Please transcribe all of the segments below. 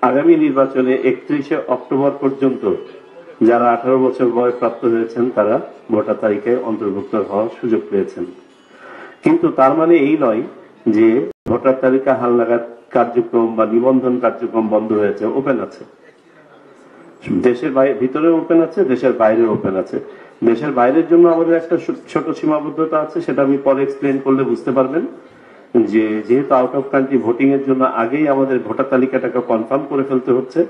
আগামী নির্বাচনে 31শে অক্টোবর পর্যন্ত যারা 18 বছর বয়স প্রাপ্ত হয়েছেন তারা ভোটার তালিকায় অন্তর্ভুক্ত হওয়ার সুযোগ পেয়েছেন। কিন্তু তার মানে এই নয় যে ভোটার তালিকা হালনাগাদ কার্যক্রম বা নিবন্ধন কার্যক্রম বন্ধ হয়েছে। ওপেন আছে, দেশের ভিতরে ওপেন আছে, দেশের বাইরে ওপেন আছে। দেশের বাইরের জন্য আমাদের একটা ছোট সীমাবদ্ধতা আছে, সেটা আমি পরে এক্সপ্লেন করলে বুঝতে পারবেন। যে যেহেতু আউট অফ কান্ট্রি ভোটিং এর জন্য আগেই আমাদের ভোটার তালিকাটাকে কনফার্ম করে ফেলতে হচ্ছে,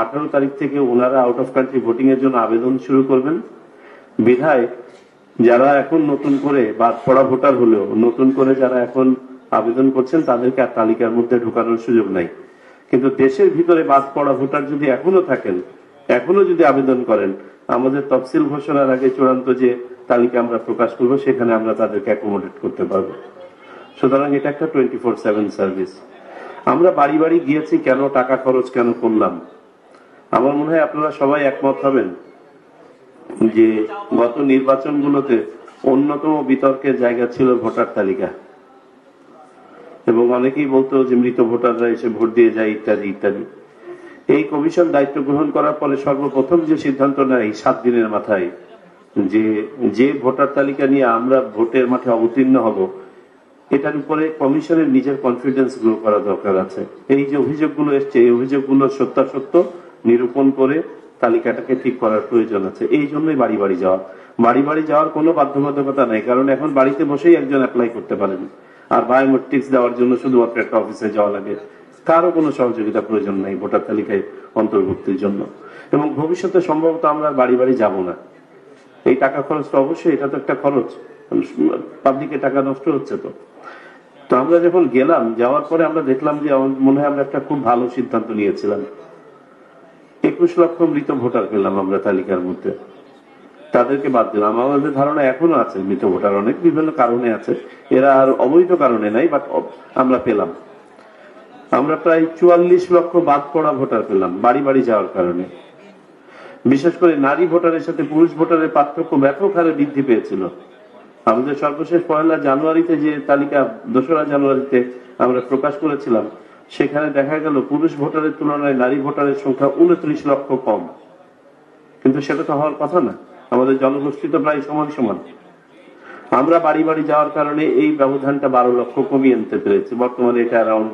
18 তারিখ থেকে ওনারা আউট অফ কান্ট্রি ভোটিং এর জন্য আবেদন শুরু করবেন। বিধায় যারা এখন নতুন করে বাদ পড়া ভোটার হলেও নতুন করে যারা এখন আবেদন করছেন তাদেরকে আর তালিকার মধ্যে ঢোকানোর সুযোগ নাই। কিন্তু দেশের ভিতরে বাদ পড়া ভোটার যদি এখনো থাকেন, এখনো যদি আবেদন করেন, আমাদের তফসিল ঘোষণার আগে চূড়ান্ত যে তালিকা আমরা প্রকাশ করবো সেখানে আমরা তাদেরকে অ্যাকোমোডেট করতে পারবো। সুতরাং এটা একটা 24/7 সার্ভিস। আমরা বাড়ি বাড়ি গিয়েছি কেন, টাকা খরচ কেন করলাম? আমার মনে হয় আপনারা সবাই একমত হবেন যে গত নির্বাচনগুলোতে অন্যতম বিতর্কের জায়গা ছিল ভোটার তালিকা, এবং অনেকেই বলতো যে মৃত ভোটাররা এসে ভোট দিয়ে যায় ইত্যাদি ইত্যাদি। এই কমিশন দায়িত্ব গ্রহণ করার পরে সর্বপ্রথম যে সিদ্ধান্ত নেয় 7 দিনের মাথায় যে ভোটার তালিকা নিয়ে আমরা ভোটের মাঠে অবতীর্ণ হব, এটার উপরে কমিশনের নিজের কনফিডেন্স গ্রো করা দরকার আছে। এই যে অভিযোগগুলো এসছে, এই অভিযোগগুলো সত্যাসত্য নিরূপণ করে তালিকাটাকে ঠিক করার প্রয়োজন আছে। এই জন্যই বাড়ি বাড়ি যাওয়া। বাড়ি বাড়ি যাওয়ার কোনো বাধ্যবাধকতা নেই, কারণ এখন বাড়িতে বসেই একজন অ্যাপ্লাই করতে পারেন। আর বায়োমেট্রিক্স দেওয়ার জন্য শুধুমাত্র একটা অফিসে যাওয়া লাগে, কারো কোনো সহযোগিতা প্রয়োজন নাই ভোটার তালিকায় অন্তর্ভুক্তির জন্য। এবং ভবিষ্যতে সম্ভবত আমরা বাড়ি বাড়ি যাব না। এই টাকা খরচটা অবশ্যই, এটা তো একটা খরচ, পাবলিকের টাকা নষ্ট হচ্ছে। তো আমরা যখন গেলাম, যাওয়ার পরে আমরা দেখলাম যে মনে হয় আমরা একটা খুব ভালো সিদ্ধান্ত নিয়েছিলাম। 21 লক্ষ মৃত ভোটার পেলাম আমরা তালিকার মধ্যে, তাদেরকে বাদ দিলাম। আমাদের ধারণা এখনো আছে মৃত ভোটার অনেক বিভিন্ন কারণে আছে, এরা আর অবৈধ কারণে নাই, বাট আমরা পেলাম। আমরা প্রায় 44 লক্ষ বাদ পড়া ভোটার পেলাম বাড়ি বাড়ি যাওয়ার কারণে। বিশেষ করে নারী ভোটারের সাথে পুরুষ ভোটারের পার্থক্য ব্যাপক হারে বৃদ্ধি পেয়েছিল। আমাদের সর্বশেষ 1 জানুয়ারিতে যে তালিকা 2 জানুয়ারিতে আমরা প্রকাশ করেছিলাম, সেখানে দেখা গেল পুরুষ ভোটারের তুলনায় নারী ভোটারের সংখ্যা 29 লক্ষ কম। কিন্তু সেটা তো হওয়ার কথা না, আমাদের জনগোষ্ঠী তো প্রায় সমান সমান। আমরা বাড়ি বাড়ি যাওয়ার কারণে এই ব্যবধানটা 12 লক্ষ কমিয়ে আনতে পেরেছি। বর্তমানে এটা অ্যারাউন্ড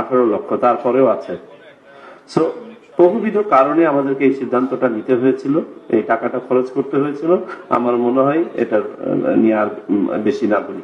18 লক্ষ, তারপরেও আছে। সো বহুবিধ কারণে আমাদেরকে এই সিদ্ধান্তটা নিতে হয়েছিল, এই টাকাটা খরচ করতে হয়েছিল। আমার মনে হয় এটা নিয়ে আর বেশি না বলি।